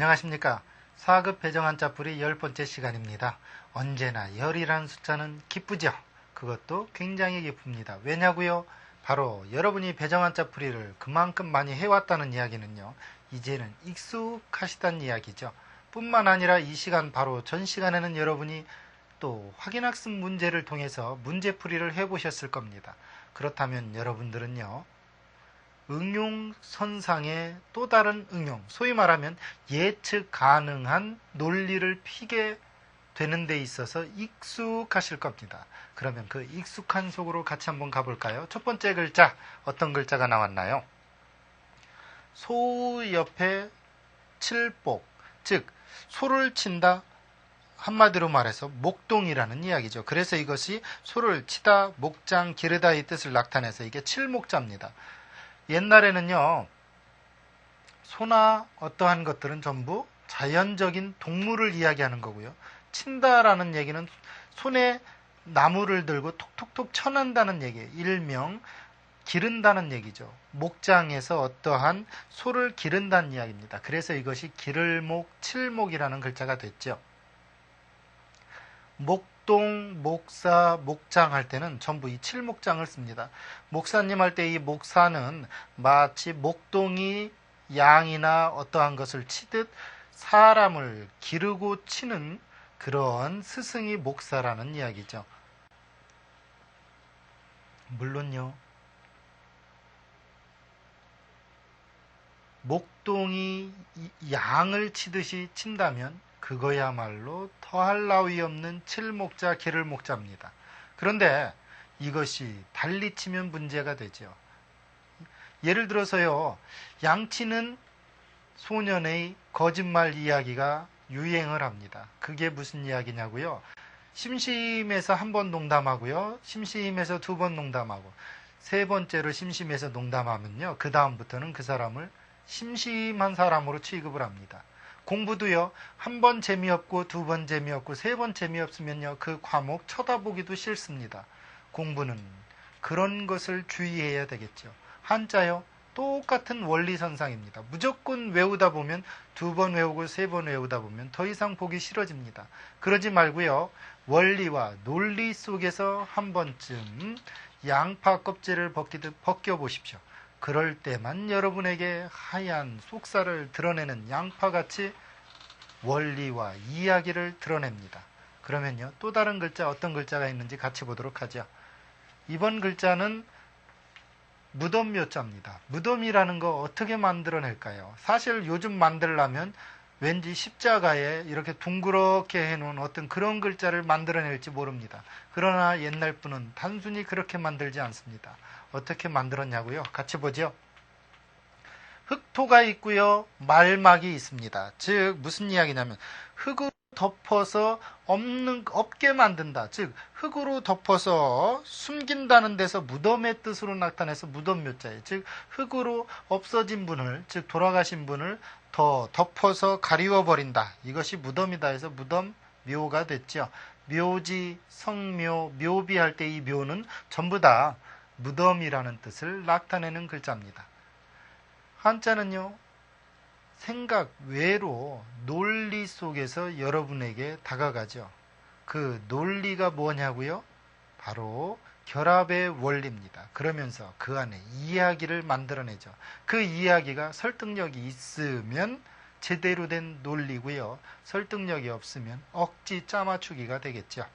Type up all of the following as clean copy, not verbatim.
안녕하십니까. 4급 배정한자풀이 10번째 시간입니다. 언제나 열이라는 숫자는 기쁘죠. 그것도 굉장히 기쁩니다. 왜냐고요? 바로 여러분이 배정한자풀이를 그만큼 많이 해왔다는 이야기는요, 이제는 익숙하시다는 이야기죠. 뿐만 아니라 이 시간 바로 전 시간에는 여러분이 또 확인학습 문제를 통해서 문제풀이를 해보셨을 겁니다. 그렇다면 여러분들은요, 응용선상의 또 다른 응용, 소위 말하면 예측 가능한 논리를 피게 되는 데 있어서 익숙하실 겁니다. 그러면 그 익숙한 속으로 같이 한번 가볼까요? 첫 번째 글자, 어떤 글자가 나왔나요? 소 옆에 칠복, 즉 소를 친다, 한마디로 말해서 목동이라는 이야기죠. 그래서 이것이 소를 치다, 목장, 기르다의 뜻을 나타내서 이게 칠목자입니다. 옛날에는요, 소나 어떠한 것들은 전부 자연적인 동물을 이야기하는 거고요. 친다라는 얘기는 손에 나무를 들고 톡톡톡 쳐낸다는 얘기예요. 일명 기른다는 얘기죠. 목장에서 어떠한 소를 기른다는 이야기입니다. 그래서 이것이 기를목, 칠목이라는 글자가 됐죠. 목동, 목사, 목장 할 때는 전부 이 칠목장을 씁니다. 목사님 할 때 이 목사는 마치 목동이 양이나 어떠한 것을 치듯 사람을 기르고 치는 그런 스승이 목사라는 이야기죠. 물론요, 목동이 양을 치듯이 친다면 그거야말로 더할 나위 없는 칠목자, 기를목자입니다. 그런데 이것이 달리 치면 문제가 되죠. 예를 들어서요, 양치는 소년의 거짓말 이야기가 유행을 합니다. 그게 무슨 이야기냐고요? 심심해서 한 번 농담하고요, 심심해서 두 번 농담하고, 세 번째로 심심해서 농담하면요, 그 다음부터는 그 사람을 심심한 사람으로 취급을 합니다. 공부도요, 한 번 재미없고 두 번 재미없고 세 번 재미없으면요, 그 과목 쳐다보기도 싫습니다. 공부는 그런 것을 주의해야 되겠죠. 한자요, 똑같은 원리선상입니다. 무조건 외우다 보면 두 번 외우고 세 번 외우다 보면 더 이상 보기 싫어집니다. 그러지 말고요, 원리와 논리 속에서 한 번쯤 양파 껍질을 벗겨보십시오. 그럴 때만 여러분에게 하얀 속살을 드러내는 양파같이 원리와 이야기를 드러냅니다. 그러면요, 또 다른 글자, 어떤 글자가 있는지 같이 보도록 하죠. 이번 글자는 무덤묘자입니다. 무덤이라는 거 어떻게 만들어낼까요? 사실 요즘 만들려면 왠지 십자가에 이렇게 둥그렇게 해놓은 어떤 그런 글자를 만들어낼지 모릅니다. 그러나 옛날 분은 단순히 그렇게 만들지 않습니다. 어떻게 만들었냐고요? 같이 보죠. 흙토가 있고요, 말막이 있습니다. 즉 무슨 이야기냐면 흙으로 덮어서 없게 만든다. 즉 흙으로 덮어서 숨긴다는 데서 무덤의 뜻으로 나타내서 무덤묘자예요. 즉 흙으로 없어진 분을, 즉 돌아가신 분을 더 덮어서 가리워버린다. 이것이 무덤이다 해서 무덤묘가 됐죠. 묘지, 성묘, 묘비할 때 이 묘는 전부 다 무덤이라는 뜻을 나타내는 글자입니다. 한자는요, 생각 외로 논리 속에서 여러분에게 다가가죠. 그 논리가 뭐냐고요? 바로 결합의 원리입니다. 그러면서 그 안에 이야기를 만들어내죠. 그 이야기가 설득력이 있으면 제대로 된 논리고요, 설득력이 없으면 억지 짜맞추기가 되겠죠.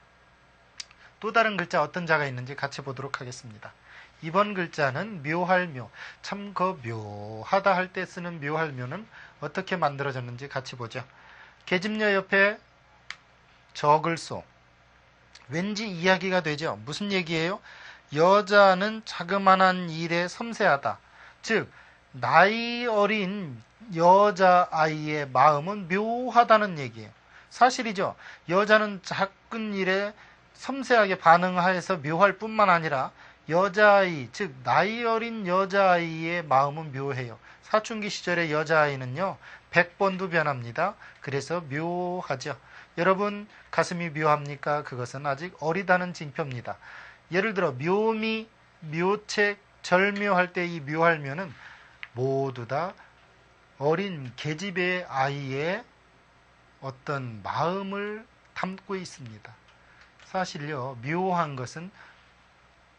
또 다른 글자 어떤 자가 있는지 같이 보도록 하겠습니다. 이번 글자는 묘할묘. 참 그 묘하다 할 때 쓰는 묘할묘는 어떻게 만들어졌는지 같이 보죠. 계집녀 옆에 적을소. 왠지 이야기가 되죠. 무슨 얘기예요? 여자는 자그만한 일에 섬세하다. 즉 나이 어린 여자아이의 마음은 묘하다는 얘기예요. 사실이죠. 여자는 작은 일에 섬세하게 반응해서 묘할 뿐만 아니라 여자아이, 즉 나이 어린 여자아이의 마음은 묘해요. 사춘기 시절의 여자아이는요, 100번도 변합니다. 그래서 묘하죠. 여러분 가슴이 묘합니까? 그것은 아직 어리다는 징표입니다. 예를 들어 묘미, 묘책, 절묘할 때 이 묘할 묘는 모두 다 어린 계집의 아이의 어떤 마음을 담고 있습니다. 사실요, 묘한 것은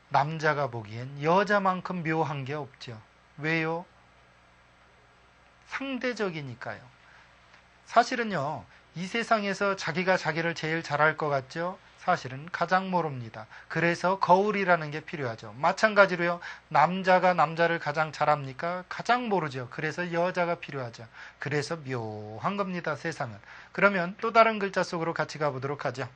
남자가 보기엔 여자만큼 묘한 게 없죠. 왜요? 상대적이니까요. 사실은요, 이 세상에서 자기가 자기를 제일 잘할 것 같죠? 사실은 가장 모릅니다. 그래서 거울이라는 게 필요하죠. 마찬가지로요, 남자가 남자를 가장 잘합니까? 가장 모르죠. 그래서 여자가 필요하죠. 그래서 묘한 겁니다, 세상은. 그러면 또 다른 글자 속으로 같이 가보도록 하죠.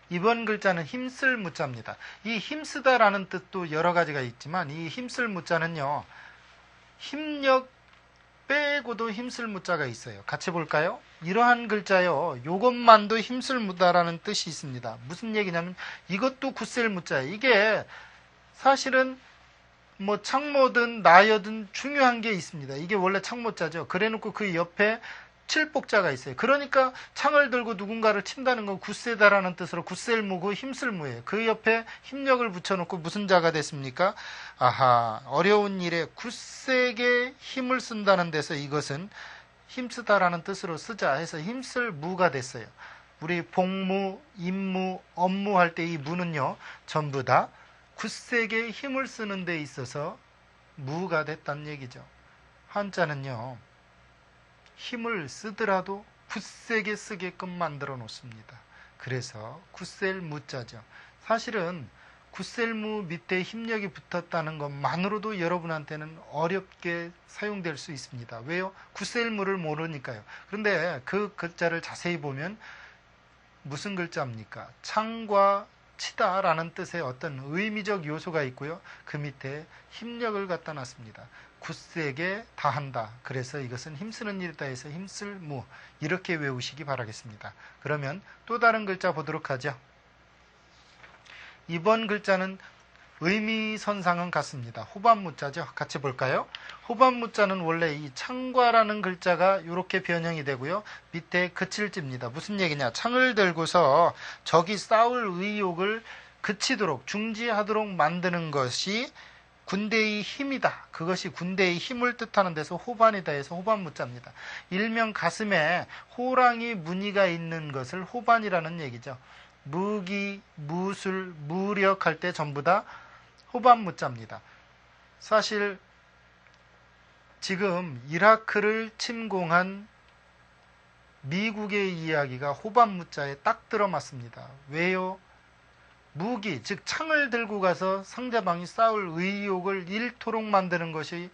이번 글자는 힘쓸 무자입니다. 이 힘쓰다라는 뜻도 여러 가지가 있지만 이 힘쓸 무자는요, 힘력 빼고도 힘쓸 무자가 있어요. 같이 볼까요? 이러한 글자요, 요것만도 힘쓸 무다라는 뜻이 있습니다. 무슨 얘기냐면 이것도 굳셀 무자예요. 이게 사실은 뭐 창모든 나여든 중요한 게 있습니다. 이게 원래 창모자죠. 그래놓고 그 옆에 칠복자가 있어요. 그러니까 창을 들고 누군가를 친다는 건 굳세다라는 뜻으로 굳셀무고 힘쓸무예요. 그 옆에 힘력을 붙여놓고 무슨 자가 됐습니까? 아하, 어려운 일에 굳세게 힘을 쓴다는 데서 이것은 힘쓰다라는 뜻으로 쓰자 해서 힘쓸 무가 됐어요. 우리 복무, 임무, 업무 할 때 이 무는요, 전부 다 굳세게 힘을 쓰는 데 있어서 무가 됐다는 얘기죠. 한자는요, 힘을 쓰더라도 굳세게 쓰게끔 만들어 놓습니다. 그래서 굳셀 무자죠. 사실은 굳셀 무 밑에 힘력이 붙었다는 것만으로도 여러분한테는 어렵게 사용될 수 있습니다. 왜요? 굳셀 무를 모르니까요. 그런데 그 글자를 자세히 보면 무슨 글자입니까? 창과 치다라는 뜻의 어떤 의미적 요소가 있고요. 그 밑에 힘력을 갖다 놨습니다. 굳세게 다한다. 그래서 이것은 힘쓰는 일이다 해서 힘쓸 무, 이렇게 외우시기 바라겠습니다. 그러면 또 다른 글자 보도록 하죠. 이번 글자는 의미선상은 같습니다. 호반무자죠. 같이 볼까요? 호반무자는 원래 이 창과라는 글자가 이렇게 변형이 되고요. 밑에 그칠지입니다. 무슨 얘기냐? 창을 들고서 적이 싸울 의욕을 그치도록, 중지하도록 만드는 것이 군대의 힘이다. 그것이 군대의 힘을 뜻하는 데서 호반이다 해서 호반무자입니다. 일명 가슴에 호랑이 무늬가 있는 것을 호반이라는 얘기죠. 무기, 무술, 무력할 때 전부 다 호반무자입니다. 사실 지금 이라크를 침공한 미국의 이야기가 호반무자에 딱 들어맞습니다. 왜요? 무기, 즉 창을 들고 가서 상대방이 싸울 의욕을 잃도록 만드는 것이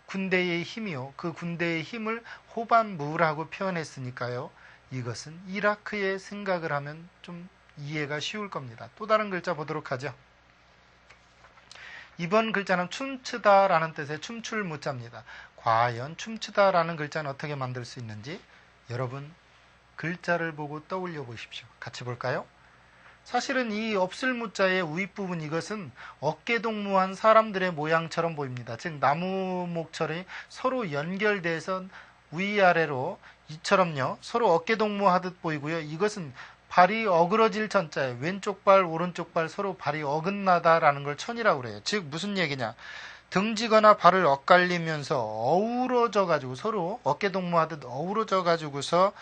군대의 힘이요. 그 군대의 힘을 호반무라고 표현했으니까요. 이것은 이라크의 생각을 하면 좀 이해가 쉬울 겁니다. 또 다른 글자 보도록 하죠. 이번 글자는 춤추다라는 뜻의 춤출 무자입니다. 과연 춤추다라는 글자는 어떻게 만들 수 있는지 여러분 글자를 보고 떠올려 보십시오. 같이 볼까요? 사실은 이 없을 무자의 윗부분, 이것은 어깨동무한 사람들의 모양처럼 보입니다. 즉 나무목철이 서로 연결돼서 위아래로 이처럼요 서로 어깨동무하듯 보이고요. 이것은 발이 어그러질 천자에 왼쪽 발 오른쪽 발 서로 발이 어긋나다라는 걸 천이라고 그래요. 즉 무슨 얘기냐, 등지거나 발을 엇갈리면서 어우러져 가지고 서로 어깨동무하듯 어우러져 가지고서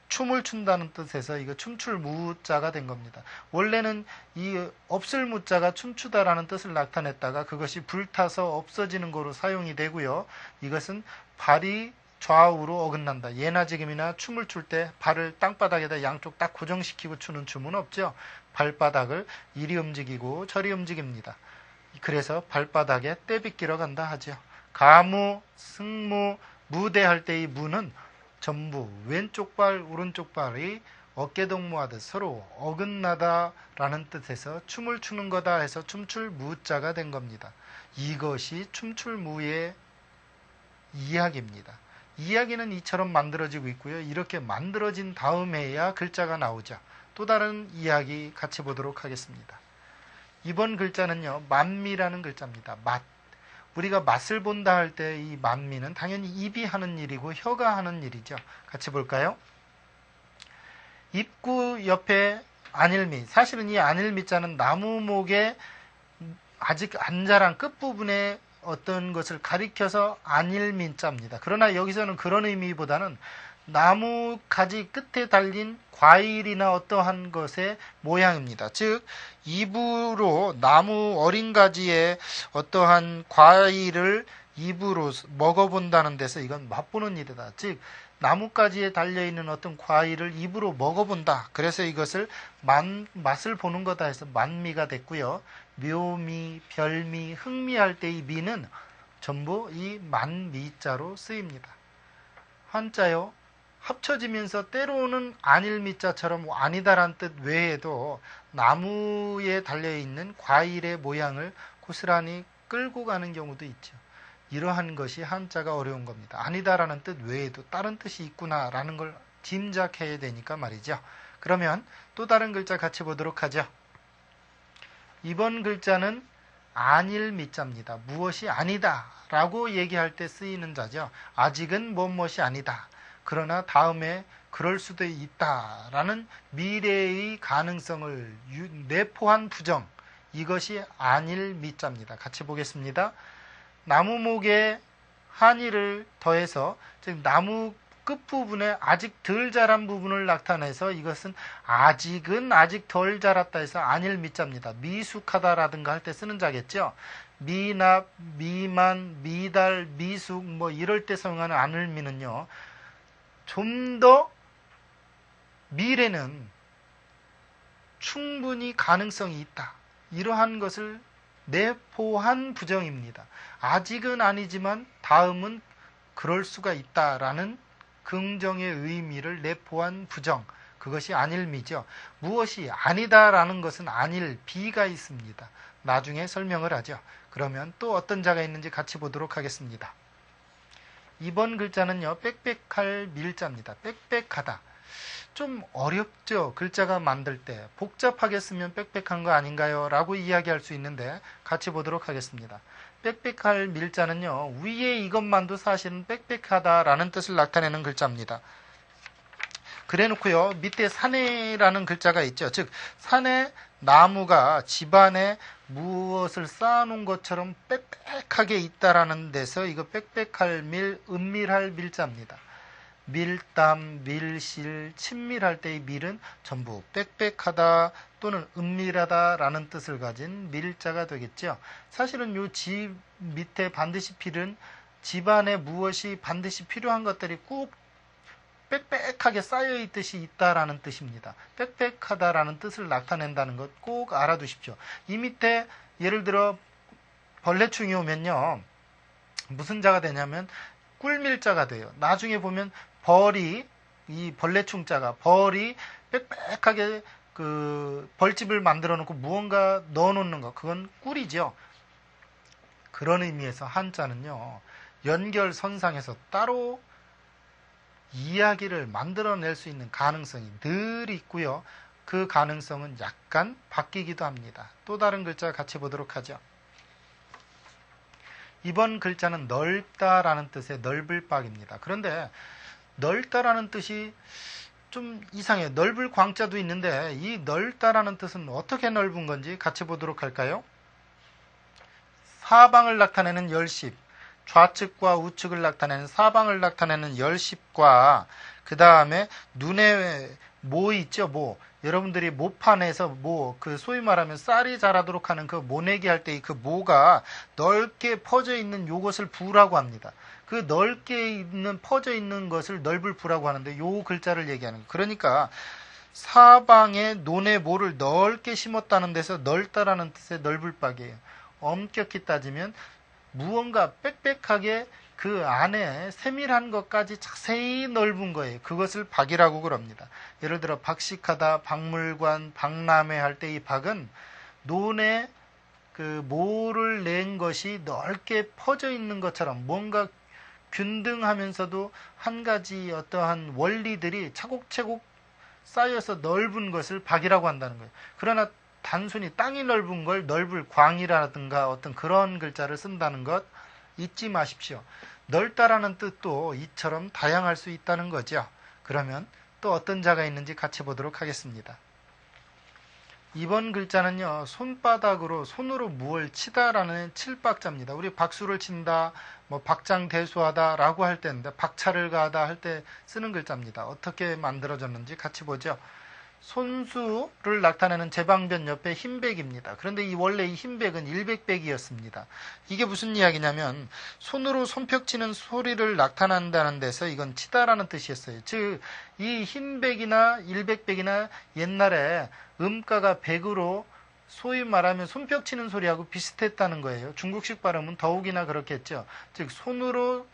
춤을 춘다는 뜻에서 이거 춤출 무자가 된 겁니다. 원래는 이 없을 무자가 춤추다라는 뜻을 나타냈다가 그것이 불타서 없어지는 거로 사용이 되고요. 이것은 발이 좌우로 어긋난다. 예나 지금이나 춤을 출 때 발을 땅바닥에다 양쪽 딱 고정시키고 추는 춤은 없죠. 발바닥을 이리 움직이고 저리 움직입니다. 그래서 발바닥에 떼빗기러 간다 하죠. 가무, 승무, 무대할 때의 무는 전부 왼쪽 발, 오른쪽 발이 어깨동무하듯 서로 어긋나다라는 뜻에서 춤을 추는 거다 해서 춤출 무자가 된 겁니다. 이것이 춤출 무의 이야기입니다. 이야기는 이처럼 만들어지고 있고요. 이렇게 만들어진 다음에야 글자가 나오죠. 또 다른 이야기 같이 보도록 하겠습니다. 이번 글자는요, 만미라는 글자입니다. 맛. 우리가 맛을 본다 할 때 이 만미는 당연히 입이 하는 일이고 혀가 하는 일이죠. 같이 볼까요? 입구 옆에 안일미. 사실은 이 안일미자는 나무목의 아직 안 자란 끝부분에 어떤 것을 가리켜서 안일민자입니다. 그러나 여기서는 그런 의미보다는 나무 가지 끝에 달린 과일이나 어떠한 것의 모양입니다. 즉 입으로 나무 어린 가지에 어떠한 과일을 입으로 먹어본다는 데서 이건 맛보는 일이다. 즉 나뭇가지에 달려있는 어떤 과일을 입으로 먹어본다. 그래서 이것을 맛을 보는 거다 해서 만미가 됐고요. 묘미, 별미, 흥미할 때 이 미는 전부 이 만미자로 쓰입니다. 한자요. 합쳐지면서 때로는 안일미자처럼 아니다란 뜻 외에도 나무에 달려있는 과일의 모양을 고스란히 끌고 가는 경우도 있죠. 이러한 것이 한자가 어려운 겁니다. 아니다라는 뜻 외에도 다른 뜻이 있구나라는 걸 짐작해야 되니까 말이죠. 그러면 또 다른 글자 같이 보도록 하죠. 이번 글자는 안일미자입니다. 무엇이 아니다 라고 얘기할 때 쓰이는 자죠. 아직은 무엇이 아니다. 그러나 다음에 그럴 수도 있다라는 미래의 가능성을 내포한 부정, 이것이 안일미자입니다. 같이 보겠습니다. 나무목에 한이를 더해서 즉 나무 끝부분에 아직 덜 자란 부분을 나타내서 이것은 아직은 아직 덜 자랐다 해서 안일미자입니다. 미숙하다라든가 할 때 쓰는 자겠죠. 미납, 미만, 미달, 미숙 뭐 이럴 때 사용하는 안일미는요. 좀 더 미래는 충분히 가능성이 있다. 이러한 것을 내포한 부정입니다. 아직은 아니지만 다음은 그럴 수가 있다라는 긍정의 의미를 내포한 부정. 그것이 안일미죠. 무엇이 아니다라는 것은 안일, 비가 있습니다. 나중에 설명을 하죠. 그러면 또 어떤 자가 있는지 같이 보도록 하겠습니다. 이번 글자는요. 빽빽할 밀자입니다. 빽빽하다. 좀 어렵죠. 글자가 만들 때 복잡하게 쓰면 빽빽한 거 아닌가요? 라고 이야기할 수 있는데 같이 보도록 하겠습니다. 빽빽할 밀자는요. 위에 이것만도 사실은 빽빽하다라는 뜻을 나타내는 글자입니다. 그래 놓고요. 밑에 산에라는 글자가 있죠. 즉 산에 나무가 집안에 무엇을 쌓아놓은 것처럼 빽빽하게 있다라는 데서 이거 빽빽할 밀, 은밀할 밀자입니다. 밀담, 밀실, 친밀할 때의 밀은 전부 빽빽하다 또는 은밀하다라는 뜻을 가진 밀자가 되겠죠. 사실은 이 집 밑에 반드시 필은 집안에 무엇이 반드시 필요한 것들이 꼭 빽빽하게 쌓여있듯이 있다라는 뜻입니다. 빽빽하다라는 뜻을 나타낸다는 것 꼭 알아두십시오. 이 밑에 예를 들어 벌레충이 오면요. 무슨 자가 되냐면 꿀밀자가 돼요. 나중에 보면 벌이 이 벌레충자가 벌이 빽빽하게 그 벌집을 만들어 놓고 무언가 넣어 놓는 것 그건 꿀이죠. 그런 의미에서 한자는요. 연결선상에서 따로 이야기를 만들어낼 수 있는 가능성이 늘 있고요. 그 가능성은 약간 바뀌기도 합니다. 또 다른 글자 같이 보도록 하죠. 이번 글자는 넓다라는 뜻의 넓을 박입니다. 그런데 넓다라는 뜻이 좀 이상해요. 넓을 광자도 있는데 이 넓다라는 뜻은 어떻게 넓은 건지 같이 보도록 할까요? 사방을 나타내는 열십, 좌측과 우측을 나타내는 사방을 나타내는 열십과 그 다음에 눈에 모 있죠, 모. 여러분들이 모판에서 모, 그 소위 말하면 쌀이 자라도록 하는 그 모내기 할 때 그 모가 넓게 퍼져 있는 요것을 부라고 합니다. 그 넓게 있는 퍼져 있는 것을 넓을 부라고 하는데 요 글자를 얘기하는 거예요. 그러니까 사방에 논의 모를 넓게 심었다는 데서 넓다라는 뜻의 넓을 박이에요. 엄격히 따지면 무언가 빽빽하게 그 안에 세밀한 것까지 자세히 넓은 거예요. 그것을 박이라고 그럽니다. 예를 들어 박식하다, 박물관, 박람회 할 때 이 박은 논에 그 모를 낸 것이 넓게 퍼져 있는 것처럼 뭔가 균등하면서도 한 가지 어떠한 원리들이 차곡차곡 쌓여서 넓은 것을 박이라고 한다는 거예요. 그러나 단순히 땅이 넓은 걸 넓을 광이라든가 어떤 그런 글자를 쓴다는 것 잊지 마십시오. 넓다라는 뜻도 이처럼 다양할 수 있다는 거죠. 그러면 또 어떤 자가 있는지 같이 보도록 하겠습니다. 이번 글자는요, 손바닥으로, 손으로 무엇을 치다라는 칠박자입니다. 우리 박수를 친다, 뭐 박장대소하다 라고 할 때인데, 박차를 가하다 할 때 쓰는 글자입니다. 어떻게 만들어졌는지 같이 보죠. 손수를 나타내는 제방변 옆에 흰백입니다. 그런데 원래 이 흰백은 일백백이었습니다. 이게 무슨 이야기냐면 손으로 손뼉 치는 소리를 나타낸다는 데서 이건 치다라는 뜻이었어요. 즉 이 흰백이나 일백백이나 옛날에 음가가 백으로 소위 말하면 손뼉 치는 소리하고 비슷했다는 거예요. 중국식 발음은 더욱이나 그렇겠죠. 즉 손으로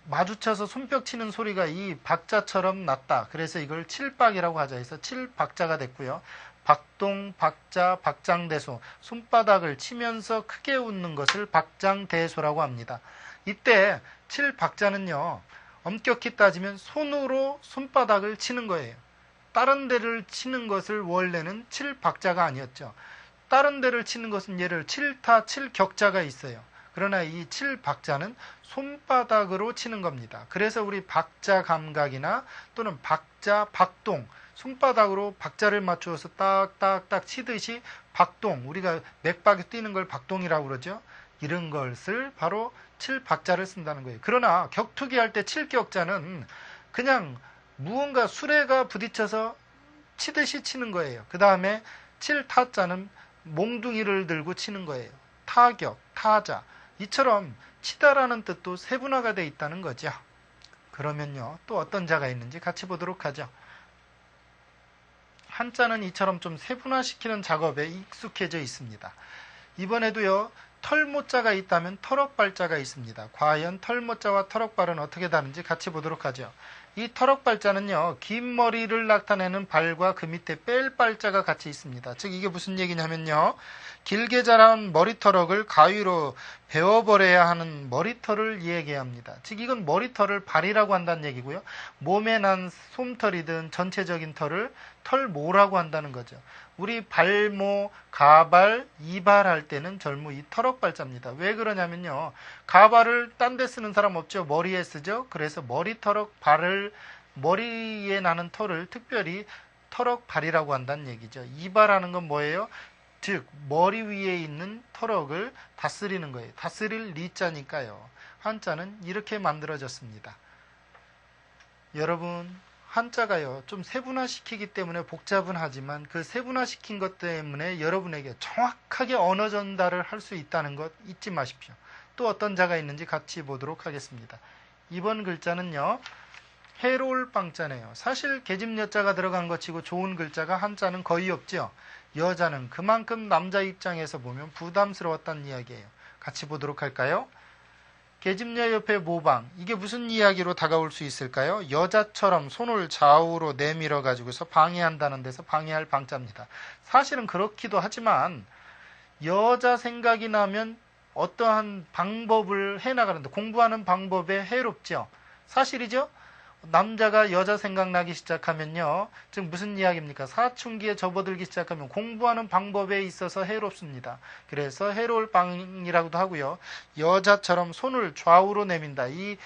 마주쳐서 손뼉 치는 소리가 이 박자처럼 났다. 그래서 이걸 칠박이라고 하자 해서 칠박자가 됐고요. 박동, 박자, 박장대소, 손바닥을 치면서 크게 웃는 것을 박장대소라고 합니다. 이때 칠박자는요, 엄격히 따지면 손으로 손바닥을 치는 거예요. 다른 데를 치는 것을 원래는 칠박자가 아니었죠. 다른 데를 치는 것은 예를 칠타, 칠격자가 있어요. 그러나 이 칠박자는 손바닥으로 치는 겁니다. 그래서 우리 박자 감각이나 또는 박자, 박동, 손바닥으로 박자를 맞추어서 딱딱딱 치듯이 박동, 우리가 맥박에 뛰는 걸 박동이라고 그러죠. 이런 것을 바로 칠박자를 쓴다는 거예요. 그러나 격투기 할 때 칠격자는 그냥 무언가 수레가 부딪혀서 치듯이 치는 거예요. 그 다음에 칠타자는 몽둥이를 들고 치는 거예요. 타격, 타자. 이처럼 치다라는 뜻도 세분화가 되어 있다는 거죠. 그러면요, 또 어떤 자가 있는지 같이 보도록 하죠. 한자는 이처럼 좀 세분화시키는 작업에 익숙해져 있습니다. 이번에도요, 털모자가 있다면 털억발자가 있습니다. 과연 털모자와 털억발은 어떻게 다른지 같이 보도록 하죠. 이 털억발자는요, 긴 머리를 나타내는 발과 그 밑에 뺄 발자가 같이 있습니다. 즉 이게 무슨 얘기냐면요, 길게 자란 머리털억을 가위로 베어버려야 하는 머리털을 얘기합니다. 즉 이건 머리털을 발이라고 한다는 얘기고요, 몸에 난 솜털이든 전체적인 털을 털모라고 한다는 거죠. 우리 발모, 가발, 이발 할 때는 전부 이 털억발자입니다. 왜 그러냐면요, 가발을 딴 데 쓰는 사람 없죠. 머리에 쓰죠. 그래서 머리털억 발을, 머리에 나는 털을 특별히 털억발이라고 한다는 얘기죠. 이발하는 건 뭐예요? 즉 머리 위에 있는 털억을 다스리는 거예요. 다스릴 리자니까요. 한자는 이렇게 만들어졌습니다. 여러분, 한자가요, 좀 세분화시키기 때문에 복잡은 하지만 그 세분화시킨 것 때문에 여러분에게 정확하게 언어 전달을 할 수 있다는 것 잊지 마십시오. 또 어떤 자가 있는지 같이 보도록 하겠습니다. 이번 글자는요, 해로울 빵자네요. 사실 계집여자가 들어간 것 치고 좋은 글자가 한자는 거의 없죠. 여자는 그만큼 남자 입장에서 보면 부담스러웠다는 이야기예요. 같이 보도록 할까요? 계집녀 옆에 모방, 이게 무슨 이야기로 다가올 수 있을까요? 여자처럼 손을 좌우로 내밀어 가지고서 방해한다는 데서 방해할 방자입니다. 사실은 그렇기도 하지만 여자 생각이 나면 어떠한 방법을 해나가는데 공부하는 방법에 해롭죠. 사실이죠? 남자가 여자 생각나기 시작하면요, 즉 무슨 이야기입니까? 사춘기에 접어들기 시작하면 공부하는 방법에 있어서 해롭습니다. 그래서 해로울 방이라고도 하고요, 여자처럼 손을 좌우로 내민다, 이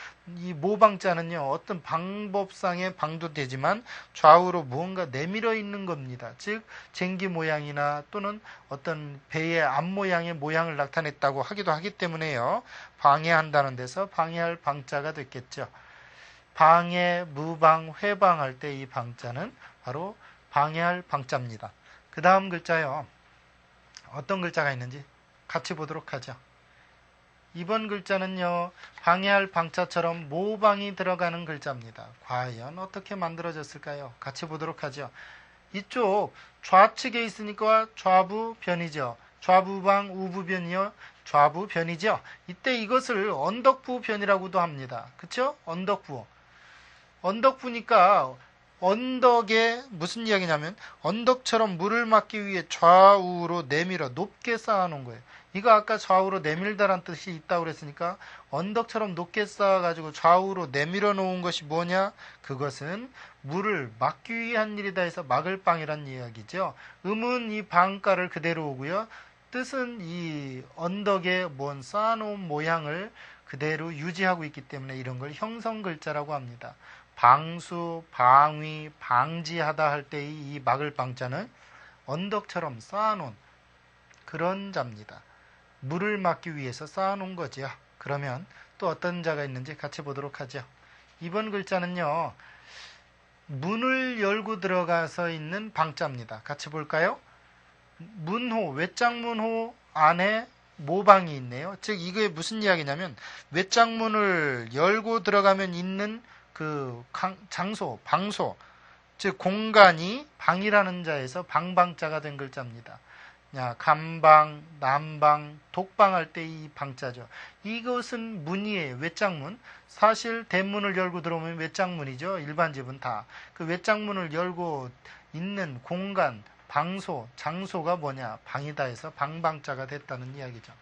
모방자는요, 어떤 방법상의 방도 되지만 좌우로 무언가 내밀어 있는 겁니다. 즉 쟁기 모양이나 또는 어떤 배의 앞 모양의 모양을 나타냈다고 하기도 하기 때문에요, 방해한다는 데서 방해할 방자가 됐겠죠. 방해, 무방, 회방할 때 이 방자는 바로 방해할 방자입니다. 그 다음 글자요, 어떤 글자가 있는지 같이 보도록 하죠. 이번 글자는요, 방해할 방자처럼 모방이 들어가는 글자입니다. 과연 어떻게 만들어졌을까요? 같이 보도록 하죠. 이쪽 좌측에 있으니까 좌부변이죠. 좌부방, 우부변이요, 좌부변이죠. 이때 이것을 언덕부변이라고도 합니다. 그쵸? 언덕부. 언덕부니까 언덕에 무슨 이야기냐면 언덕처럼 물을 막기 위해 좌우로 내밀어 높게 쌓아놓은 거예요. 이거 아까 좌우로 내밀다란 뜻이 있다고 그랬으니까 언덕처럼 높게 쌓아가지고 좌우로 내밀어 놓은 것이 뭐냐? 그것은 물을 막기 위한 일이다 해서 막을 방이란 이야기죠. 음은 이 방가를 그대로 오고요, 뜻은 이 언덕에 뭔 쌓아놓은 모양을 그대로 유지하고 있기 때문에 이런 걸 형성글자라고 합니다. 방수, 방위, 방지하다 할 때 이 막을 방자는 언덕처럼 쌓아놓은 그런 자입니다. 물을 막기 위해서 쌓아놓은 거지요. 그러면 또 어떤 자가 있는지 같이 보도록 하죠. 이번 글자는요, 문을 열고 들어가서 있는 방자입니다. 같이 볼까요? 문호, 외장문호 안에 모방이 있네요. 즉 이게 무슨 이야기냐면 외장문을 열고 들어가면 있는 그 장소, 방소, 즉 공간이 방이라는 자에서 방방자가 된 글자입니다. 감방, 남방, 독방할 때 이 방자죠. 이것은 문이에요. 외장문. 사실 대문을 열고 들어오면 외장문이죠. 일반 집은 다. 그 외장문을 열고 있는 공간, 방소, 장소가 뭐냐? 방이다 해서 방방자가 됐다는 이야기죠.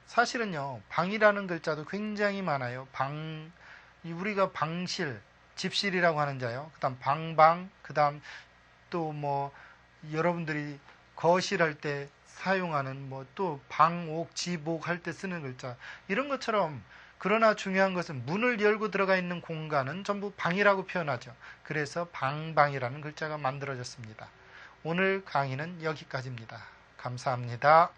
사실은요, 방이라는 글자도 굉장히 많아요. 우리가 방실, 집실이라고 하는 자요. 그 다음 방방, 그 다음 또 뭐, 여러분들이 거실할 때 사용하는 뭐 또 방옥, 집옥 할 때 쓰는 글자. 이런 것처럼 그러나 중요한 것은 문을 열고 들어가 있는 공간은 전부 방이라고 표현하죠. 그래서 방방이라는 글자가 만들어졌습니다. 오늘 강의는 여기까지입니다. 감사합니다.